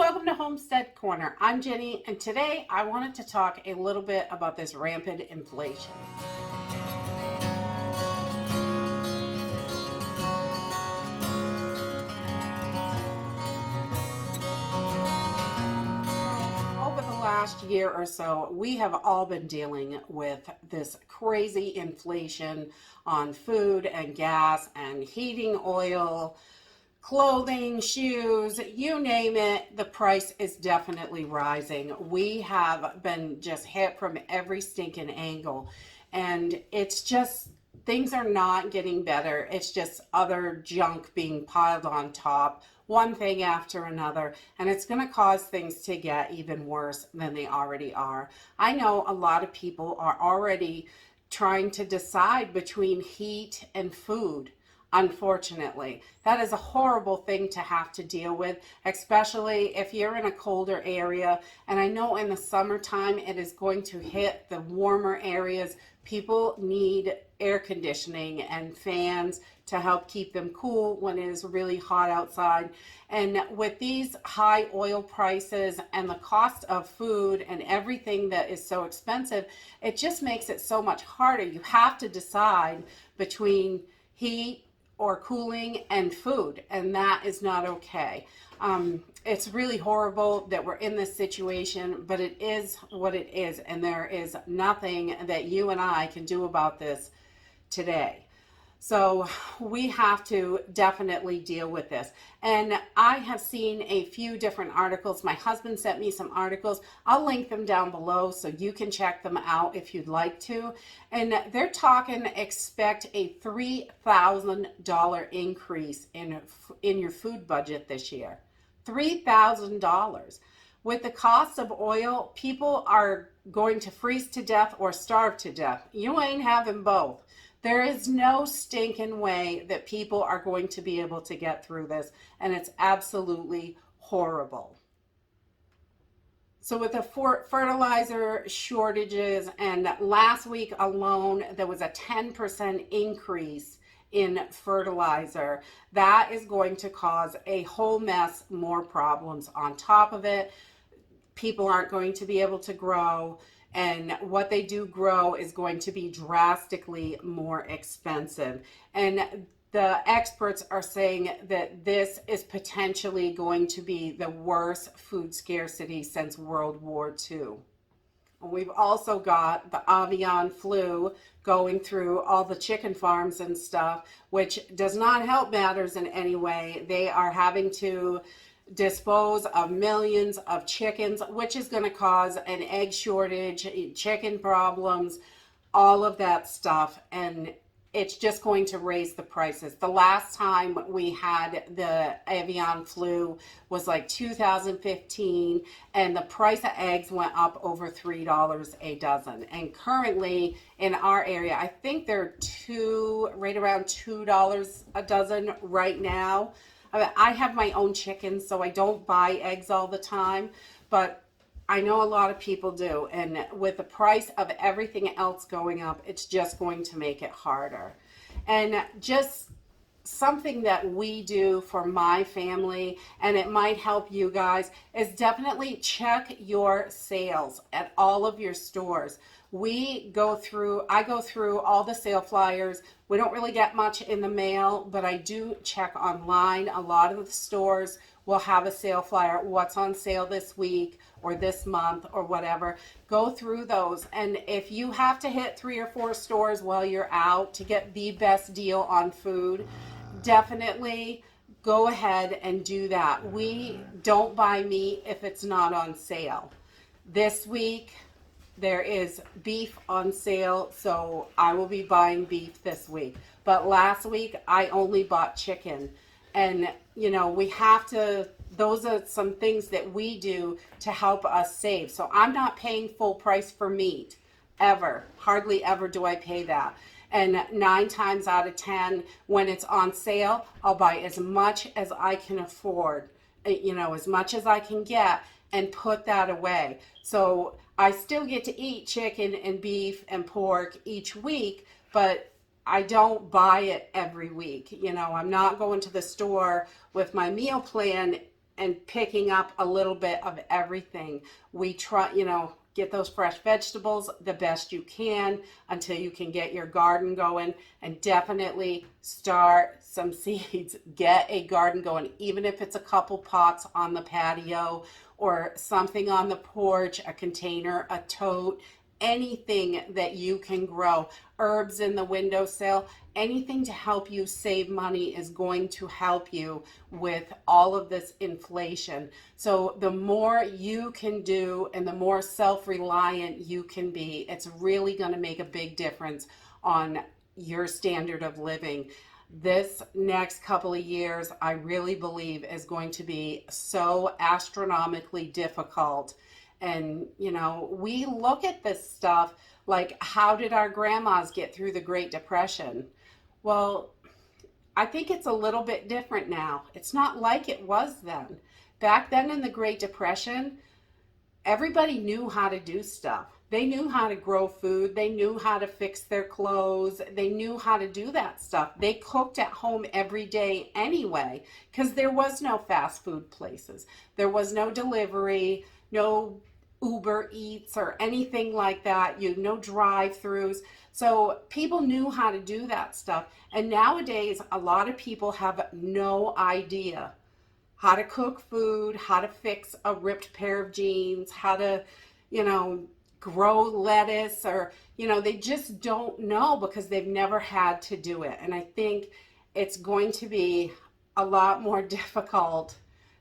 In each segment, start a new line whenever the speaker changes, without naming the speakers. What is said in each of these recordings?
welcome to Homestead Corner. I'm Jenny, and today I wanted to talk a little bit about this rampant inflation. Over the last year or so, we have all been dealing with this crazy inflation on food and gas and heating oil, clothing, shoes, you name it, the price is definitely rising. We have been just hit from every stinking angle, and it's just, things are not getting better. It's just other junk being piled on top, one thing after another, and it's going to cause things to get even worse than they already are. I know a lot of people are already trying to decide between heat and food. Unfortunately, that is a horrible thing to have to deal with, especially if you're in a colder area. And I know in the summertime it is going to hit the warmer areas. People need air conditioning and fans to help keep them cool when it is really hot outside. And with these high oil prices and the cost of food and everything that is so expensive, it just makes it so much harder. You have to decide between heat or cooling and food, and that is not okay. It's really horrible that we're in this situation, but it is what it is, and there is nothing that you and I can do about this today. So we have to definitely deal with this. And I have seen a few different articles. My husband sent me some articles. I'll link them down below so you can check them out if you'd like to. And they're talking, expect a $3,000 increase in your food budget this year. $3,000. With the cost of oil, people are going to freeze to death or starve to death. You ain't having both. There is no stinking way that people are going to be able to get through this, and it's absolutely horrible. So with the fertilizer shortages, and last week alone, there was a 10% increase in fertilizer. That is going to cause a whole mess more problems on top of it. People aren't going to be able to grow, and what they do grow is going to be drastically more expensive. And the experts are saying that this is potentially going to be the worst food scarcity since World War II. We've also got the avian flu going through all the chicken farms and stuff, which does not help matters in any way. They are having to dispose of millions of chickens, which is going to cause an egg shortage, chicken problems, all of that stuff, and it's just going to raise the prices. The last time we had the avian flu was like 2015, and the price of eggs went up over $3 a dozen. And currently in our area, I think they're right around $2 a dozen right now. I have my own chickens, so I don't buy eggs all the time, but I know a lot of people do. And with the price of everything else going up, it's just going to make it harder. And just something that we do for my family, and it might help you guys, is definitely check your sales at all of your stores. I go through all the sale flyers. We don't really get much in the mail, but I do check online. A lot of the stores will have a sale flyer, what's on sale this week or this month or whatever. Go through those, and if you have to hit 3 or 4 stores while you're out to get the best deal on food, definitely go ahead and do that. We don't buy meat if it's not on sale. This week there is beef on sale, so I will be buying beef this week. But last week I only bought chicken. And we have to, those are some things that we do to help us save. So I'm not paying full price for meat ever. Hardly ever do I pay that. And 9 times out of 10, when it's on sale, I'll buy as much as I can afford, as much as I can get, and put that away. So I still get to eat chicken and beef and pork each week, but I don't buy it every week. I'm not going to the store with my meal plan and picking up a little bit of everything. We try, get those fresh vegetables the best you can until you can get your garden going, and definitely start some seeds. Get a garden going, even if it's a couple pots on the patio or something on the porch, a container, a tote, anything that you can grow, herbs in the windowsill, anything to help you save money is going to help you with all of this inflation. So the more you can do and the more self-reliant you can be, it's really going to make a big difference on your standard of living. This next couple of years, I really believe, is going to be so astronomically difficult. And, we look at this stuff like, how did our grandmas get through the Great Depression? Well, I think it's a little bit different now. It's not like it was then. Back then in the Great Depression, everybody knew how to do stuff. They knew how to grow food. They knew how to fix their clothes. They knew how to do that stuff. They cooked at home every day anyway, because there was no fast food places. There was no delivery, no Uber Eats or anything like that. No drive-throughs. So people knew how to do that stuff. And nowadays, a lot of people have no idea how to cook food, how to fix a ripped pair of jeans, how to, grow lettuce, or, they just don't know because they've never had to do it. And I think it's going to be a lot more difficult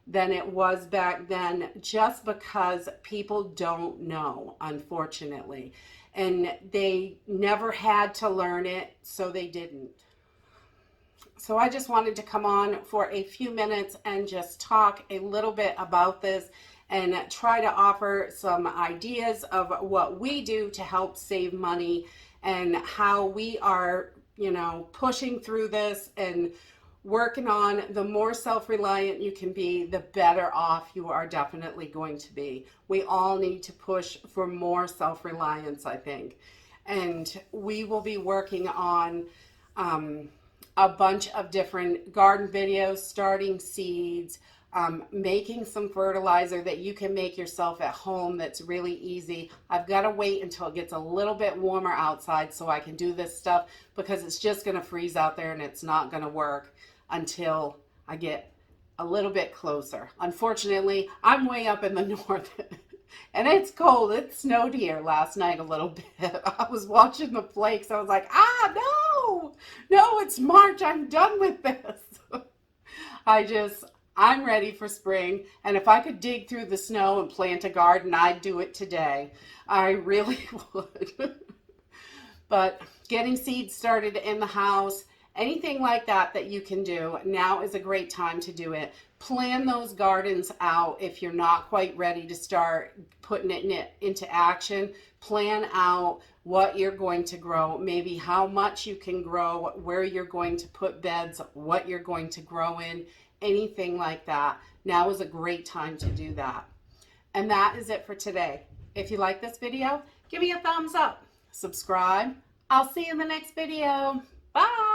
than it was back then, just because people don't know, unfortunately. And they never had to learn it, so they didn't. So I just wanted to come on for a few minutes and just talk a little bit about this and try to offer some ideas of what we do to help save money and how we are, pushing through this and working on. The more self-reliant you can be, the better off you are definitely going to be. We all need to push for more self-reliance, I think. And we will be working on a bunch of different garden videos, starting seeds, making some fertilizer that you can make yourself at home that's really easy. I've got to wait until it gets a little bit warmer outside so I can do this stuff, because it's just going to freeze out there and it's not going to work until I get a little bit closer. Unfortunately, I'm way up in the north and it's cold. It snowed here last night a little bit. I was watching the flakes. I was like, no, it's March. I'm done with this. I'm ready for spring. And if I could dig through the snow and plant a garden, I'd do it today. I really would. But getting seeds started in the house, anything like that you can do, now is a great time to do it. Plan those gardens out. If you're not quite ready to start putting it into action, plan out what you're going to grow, maybe how much you can grow, where you're going to put beds, what you're going to grow in, anything like that. Now is a great time to do that. And that is it for today. If you like this video, give me a thumbs up, subscribe. I'll see you in the next video. Bye.